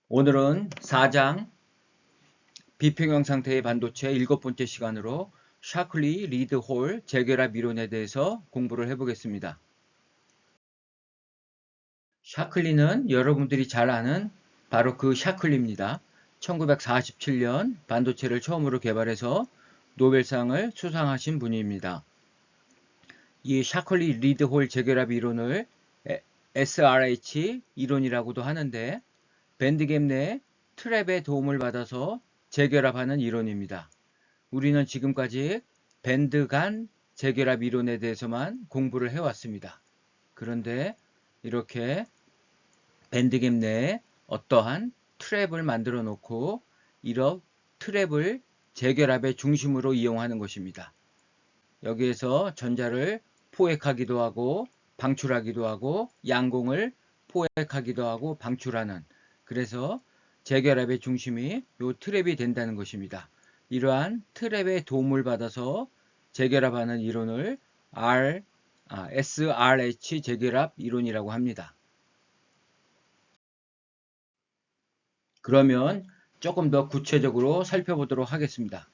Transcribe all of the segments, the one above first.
오늘은 4장 비평형 상태의 반도체 7번째 시간으로 샤클리 리드 홀 재결합 이론에 대해서 공부를 해보겠습니다. 샤클리는 여러분들이 잘 아는 바로 그 샤클리입니다. 1947년 반도체를 처음으로 개발해서 노벨상을 수상하신 분입니다. 이 샤클리 리드 홀 재결합 이론을 SRH 이론이라고도 하는데 밴드갭 내 트랩의 도움을 받아서 재결합하는 이론입니다. 우리는 지금까지 밴드 간 재결합 이론에 대해서만 공부를 해왔습니다. 그런데 이렇게 밴드갭 내에 어떠한 트랩을 만들어 놓고 이런 트랩을 재결합의 중심으로 이용하는 것입니다. 여기에서 전자를 포획하기도 하고 방출하기도 하고 양공을 포획하기도 하고 방출하는, 그래서 재결합의 중심이 이 트랩이 된다는 것입니다. 이러한 트랩의 도움을 받아서 재결합하는 이론을 SRH 재결합 이론이라고 합니다. 그러면 조금 더 구체적으로 살펴보도록 하겠습니다.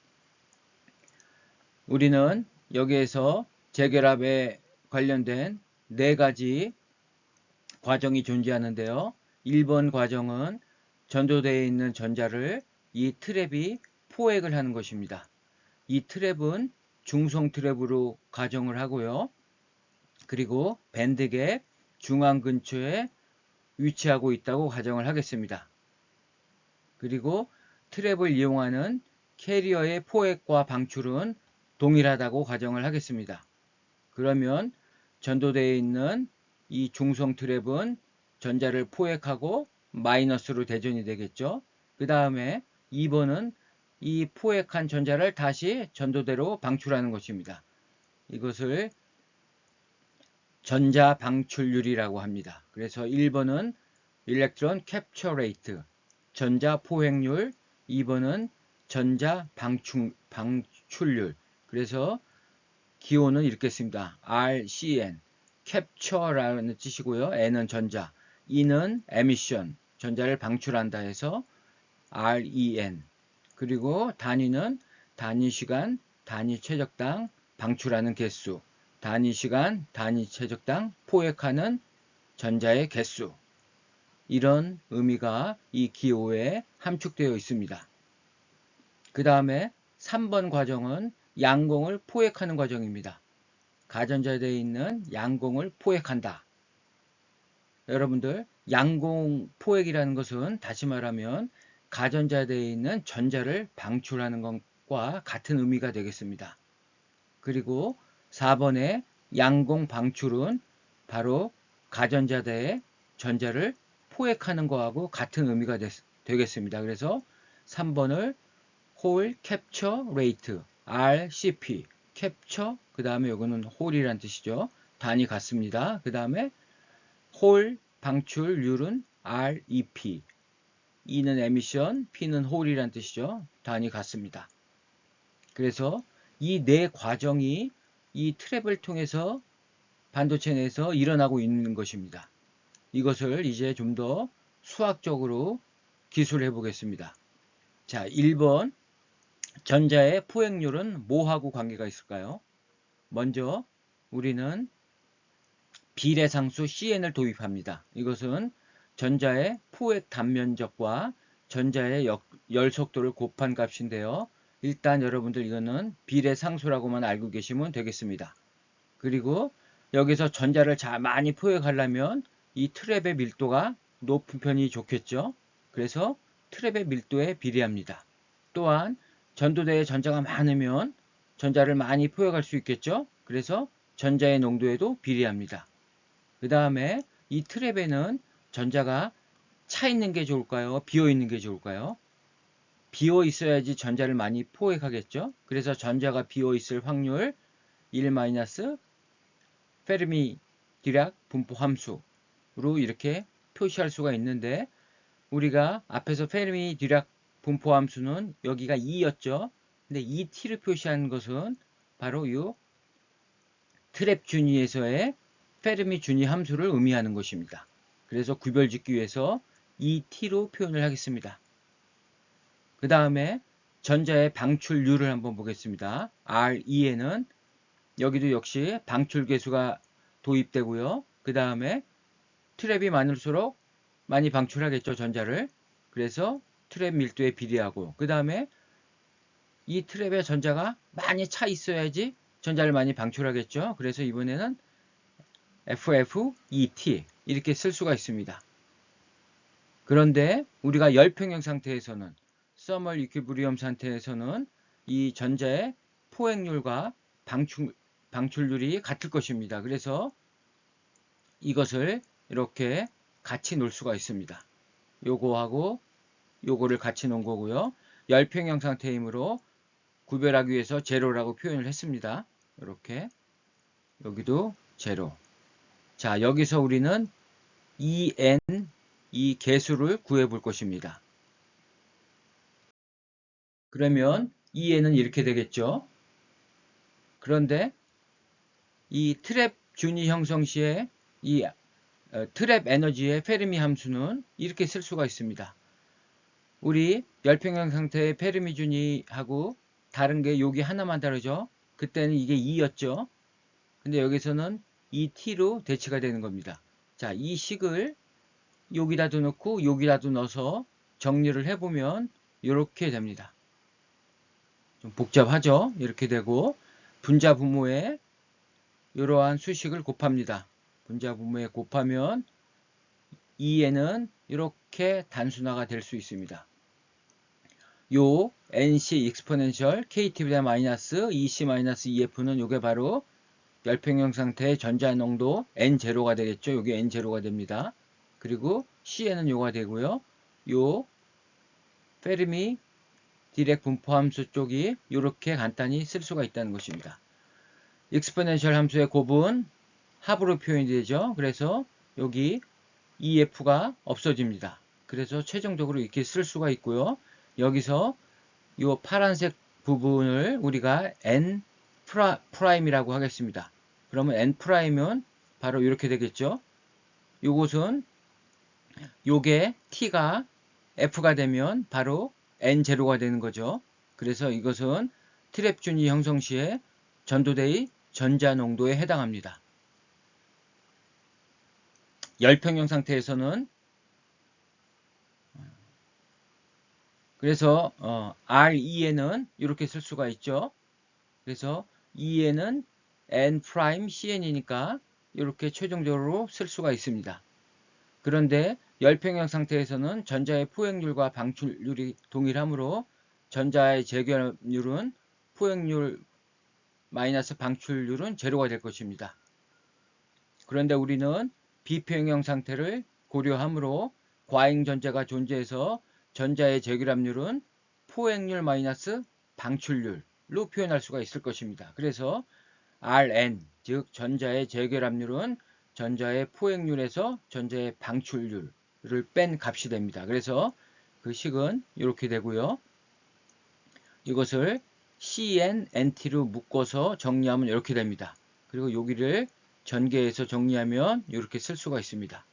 우리는 여기에서 재결합에 관련된 4가지 과정이 존재하는데요. 1번 과정은 전도되어 있는 전자를 이 트랩이 포획을 하는 것입니다. 이 트랩은 중성 트랩으로 가정을 하고요. 그리고 밴드갭 중앙 근처에 위치하고 있다고 가정을 하겠습니다. 그리고 트랩을 이용하는 캐리어의 포획과 방출은 동일하다고 가정을 하겠습니다. 그러면 전도되어 있는 이 중성 트랩은 전자를 포획하고 마이너스로 대전이 되겠죠. 그 다음에 2번은 이 포획한 전자를 다시 전도대로 방출하는 것입니다. 이것을 전자 방출률이라고 합니다. 그래서 1번은 일렉트론 캡처 레이트, 전자 포획률, 2번은 전자 방출률. 그래서 기호는 이렇게 씁니다. RCN, 캡처라는 뜻이고요. N은 전자, E는 에미션, 전자를 방출한다 해서 REN. 그리고 단위는 단위 시간, 단위 최적당 방출하는 개수, 단위 시간, 단위 최적당 포획하는 전자의 개수. 이런 의미가 이 기호에 함축되어 있습니다. 그 다음에 3번 과정은 양공을 포획하는 과정입니다. 가전자대에 있는 양공을 포획한다. 여러분들, 양공 포획이라는 것은 다시 말하면 가전자대에 있는 전자를 방출하는 것과 같은 의미가 되겠습니다. 그리고 4번의 양공 방출은 바로 가전자대에 전자를 포획하는 것하고 같은 의미가 되겠습니다. 그래서 3번을 홀 캡처 레이트 RCP, 캡처, 그 다음에 이거는 홀이란 뜻이죠. 단위 같습니다. 그 다음에 홀 방출률은 REP, E는 에미션, P는 홀이란 뜻이죠. 단위 같습니다. 그래서 이 4과정이 이 트랩을 통해서 반도체 내에서 일어나고 있는 것입니다. 이것을 이제 좀 더 수학적으로 기술해 보겠습니다. 자, 1번 전자의 포획률은 뭐하고 관계가 있을까요? 먼저 우리는 비례상수 CN을 도입합니다. 이것은 전자의 포획 단면적과 전자의 열속도를 곱한 값인데요. 일단 여러분들 이거는 비례상수라고만 알고 계시면 되겠습니다. 그리고 여기서 전자를 많이 포획하려면 이 트랩의 밀도가 높은 편이 좋겠죠. 그래서 트랩의 밀도에 비례합니다. 또한 전도대에 전자가 많으면 전자를 많이 포획할 수 있겠죠. 그래서 전자의 농도에도 비례합니다. 그 다음에 이 트랩에는 전자가 차 있는 게 좋을까요? 비어 있는 게 좋을까요? 비어 있어야지 전자를 많이 포획하겠죠. 그래서 전자가 비어 있을 확률 1- 페르미 디락 분포 함수로 이렇게 표시할 수가 있는데, 우리가 앞에서 페르미 디락 분포 함수는 여기가 2였죠. 근데 2t를 표시하는 것은 바로 이 트랩 준위에서의 페르미 준위 함수를 의미하는 것입니다. 그래서 구별짓기 위해서 ET로 표현을 하겠습니다. 그 다음에 전자의 방출률을 한번 보겠습니다. RE에는 여기도 역시 방출 계수가 도입되고요. 그 다음에 트랩이 많을수록 많이 방출하겠죠, 전자를. 그래서 트랩 밀도에 비례하고, 그 다음에 이 트랩에 전자가 많이 차 있어야지 전자를 많이 방출하겠죠. 그래서 이번에는 FFET 이렇게 쓸 수가 있습니다. 그런데 우리가 열평형 상태에서는, 서멀 이퀴브리엄 상태에서는 이 전자의 포획률과 방출률이 같을 것입니다. 그래서 이것을 이렇게 같이 놓을 수가 있습니다. 요거하고 요거를 같이 놓은 거고요. 열평형 상태이므로 구별하기 위해서 제로라고 표현을 했습니다. 이렇게 여기도 제로. 자, 여기서 우리는 EN 이 개수를 구해 볼 것입니다. 그러면 EN은 이렇게 되겠죠. 그런데 이 트랩 준위 형성 시에 이 트랩 에너지의 페르미 함수는 이렇게 쓸 수가 있습니다. 우리 열평형 상태의 페르미 준위하고 다른 게 여기 하나만 다르죠. 그때는 이게 2였죠. 근데 여기서는 2t로 대치가 되는 겁니다. 자, 이 식을 여기다도 넣고 여기다도 넣어서 정리를 해보면 이렇게 됩니다. 좀 복잡하죠? 이렇게 되고 분자 분모에 이러한 수식을 곱합니다. 분자 분모에 곱하면 2에는 이렇게 단순화가 될 수 있습니다. 요 NC 익스포넨셜 KT보다 마이너스 EC 마이너스 EF는 요게 바로 열평형 상태의 전자 농도 N0가 되겠죠. 요게 N0가 됩니다. 그리고 C에는 요가 되고요. 요 페르미 디렉 분포 함수 쪽이 이렇게 간단히 쓸 수가 있다는 것입니다. 익스포넨셜 함수의 곱은 합으로 표현이 되죠. 그래서 여기 EF가 없어집니다. 그래서 최종적으로 이렇게 쓸 수가 있고요. 여기서 이 파란색 부분을 우리가 N 프라임이라고 하겠습니다. 그러면 N 프라임은 바로 이렇게 되겠죠. 요것은 요게 T가 F가 되면 바로 N0가 되는 거죠. 그래서 이것은 트랩 준위 형성 시에 전도대의 전자 농도에 해당합니다. 열평형 상태에서는 그래서 RE에는 이렇게 쓸 수가 있죠. 그래서 E에는 N'(CN이니까) 이렇게 최종적으로 쓸 수가 있습니다. 그런데 열평형 상태에서는 전자의 포획률과 방출률이 동일하므로 전자의 재결합률은 포획률 마이너스 방출률은 제로가 될 것입니다. 그런데 우리는 비평형 상태를 고려하므로 과잉 전자가 존재해서 전자의 재결합률은 포획률 마이너스 방출률로 표현할 수가 있을 것입니다. 그래서 Rn, 즉 전자의 재결합률은 전자의 포획률에서 전자의 방출률을 뺀 값이 됩니다. 그래서 그 식은 이렇게 되고요. 이것을 Cn, NT로 묶어서 정리하면 이렇게 됩니다. 그리고 여기를 전개해서 정리하면 이렇게 쓸 수가 있습니다.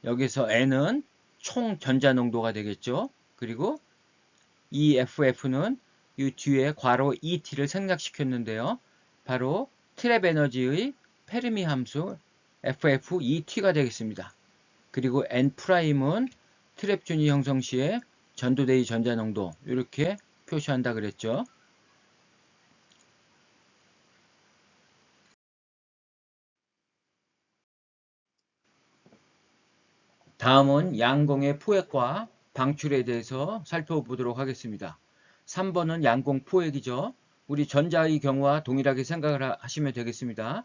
여기서 N은 총 전자 농도가 되겠죠. 그리고 EFF는 이 뒤에 괄호 ET를 생략시켰는데요. 바로 트랩 에너지의 페르미 함수 FFET가 되겠습니다. 그리고 N'은 트랩 준위 형성 시에 전도대의 전자 농도 이렇게 표시한다 그랬죠. 다음은 양공의 포획과 방출에 대해서 살펴보도록 하겠습니다. 3번은 양공 포획이죠. 우리 전자의 경우와 동일하게 생각을 하시면 되겠습니다.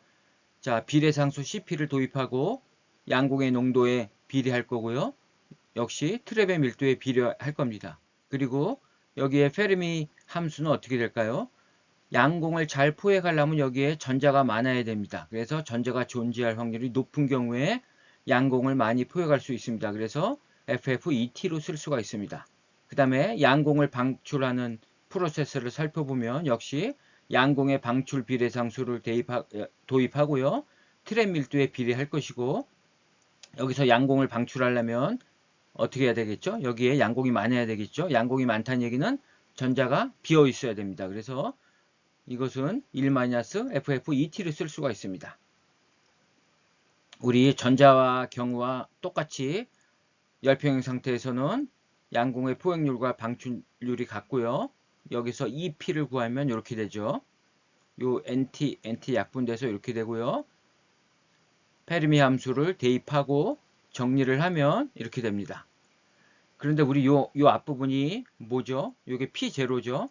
자, 비례상수 CP를 도입하고 양공의 농도에 비례할 거고요. 역시 트랩의 밀도에 비례할 겁니다. 그리고 여기에 페르미 함수는 어떻게 될까요? 양공을 잘 포획하려면 여기에 전자가 많아야 됩니다. 그래서 전자가 존재할 확률이 높은 경우에 양공을 많이 포획할 수 있습니다. 그래서 FFET로 쓸 수가 있습니다. 그 다음에 양공을 방출하는 프로세스를 살펴보면 역시 양공의 방출 비례상수를 도입하고요. 트랩 밀도에 비례할 것이고 여기서 양공을 방출하려면 어떻게 해야 되겠죠? 여기에 양공이 많아야 되겠죠? 양공이 많다는 얘기는 전자가 비어 있어야 됩니다. 그래서 이것은 1-FF2T를 쓸 수가 있습니다. 우리 전자와 경우와 똑같이 열평형 상태에서는 양공의 포획률과 방출률이 같고요. 여기서 EP를 구하면 이렇게 되죠. 요 NT 약분돼서 이렇게 되고요. 페르미 함수를 대입하고 정리를 하면 이렇게 됩니다. 그런데 우리 요 앞부분이 뭐죠? 요게 P0죠.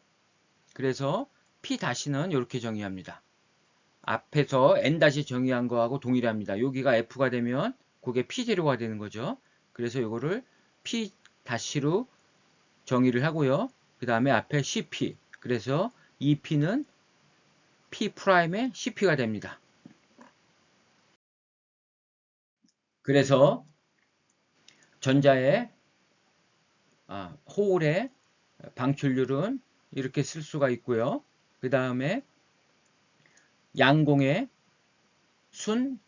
그래서 P-는 이렇게 정의합니다. 앞에서 N- 정의한 거하고 동일합니다. 여기가 F가 되면 그게 P0가 되는 거죠. 그래서 이거를 P-로 정의를 하고요. 그 다음에 앞에 CP. 그래서 이 P는 P'의 CP가 됩니다. 그래서 전자의 홀의 방출률은 이렇게 쓸 수가 있고요. 그 다음에 양공의 순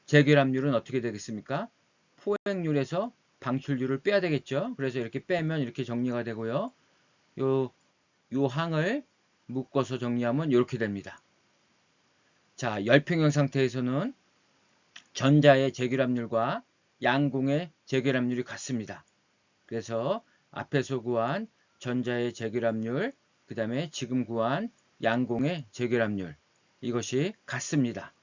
재결합률은 어떻게 되겠습니까? 포획률에서 방출률을 빼야 되겠죠. 그래서 이렇게 빼면 이렇게 정리가 되고요. 요 항을 묶어서 정리하면 이렇게 됩니다. 자, 열평형 상태에서는 전자의 재결합률과 양공의 재결합률이 같습니다. 그래서 앞에서 구한 전자의 재결합률, 그 다음에 지금 구한 양공의 재결합률, 이것이 같습니다.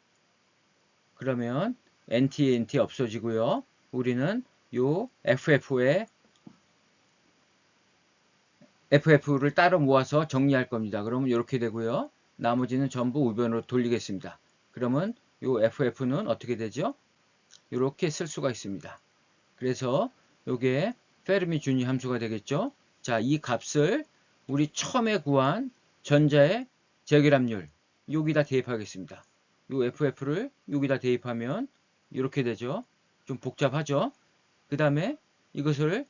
그러면 NT 없어지고요. 우리는 요 FF를 따로 모아서 정리할 겁니다. 그러면 이렇게 되고요. 나머지는 전부 우변으로 돌리겠습니다. 그러면 요 FF는 어떻게 되죠? 이렇게 쓸 수가 있습니다. 그래서 요게 페르미 준위 함수가 되겠죠. 자, 이 값을 우리 처음에 구한 전자의 재결합률 여기다 대입하겠습니다. 요 FF를 여기다 대입하면 이렇게 되죠. 좀 복잡하죠. 그 다음에 이것을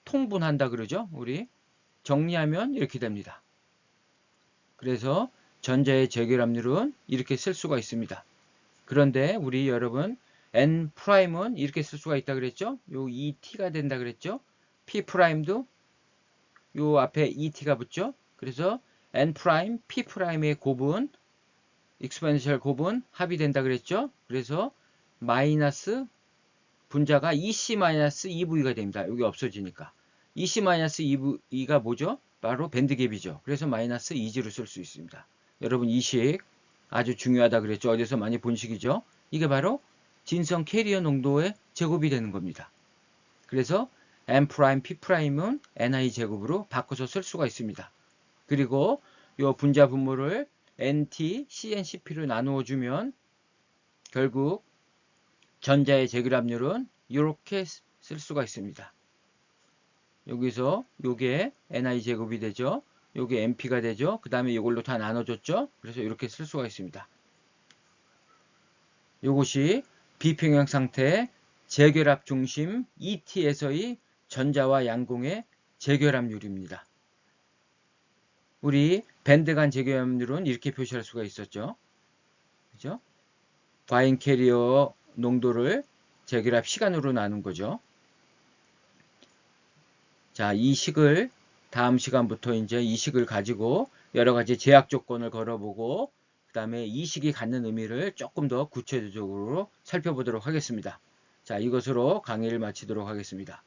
통분한다 그러죠. 우리 정리하면 이렇게 됩니다. 그래서 전자의 재결합률은 이렇게 쓸 수가 있습니다. 그런데 우리 여러분 N'은 이렇게 쓸 수가 있다 그랬죠? 요 ET가 된다 그랬죠? P'도 요 앞에 ET가 붙죠? 그래서 N', P'의 곱은 익스포넨셜 곱은 합이 된다 그랬죠? 그래서 마이너스 분자가 EC-EV가 됩니다. 여기 없어지니까. EC-EV가 뭐죠? 바로 밴드갭이죠. 그래서 마이너스 2G로 쓸 수 있습니다. 여러분 이 식 아주 중요하다 그랬죠? 어디서 많이 본 식이죠? 이게 바로 진성 캐리어 농도의 제곱이 되는 겁니다. 그래서 N', P'은 NI 제곱으로 바꿔서 쓸 수가 있습니다. 그리고 이 분자 분모를 NT, CNCP로 나누어 주면 결국 전자의 재결합률은 이렇게 쓸 수가 있습니다. 여기서 요게 NI 제곱이 되죠. 요게 NP가 되죠. 그 다음에 이걸로 다 나눠줬죠. 그래서 이렇게 쓸 수가 있습니다. 요것이 비평형 상태 재결합 중심 ET에서의 전자와 양공의 재결합률입니다. 우리 밴드 간 재결합률은 이렇게 표시할 수가 있었죠. 그죠? 과잉 캐리어 농도를 재결합 시간으로 나눈 거죠. 자, 이 식을 다음 시간부터 이제 이 식을 가지고 여러 가지 제약 조건을 걸어보고 그 다음에 이 식이 갖는 의미를 조금 더 구체적으로 살펴보도록 하겠습니다. 자, 이것으로 강의를 마치도록 하겠습니다.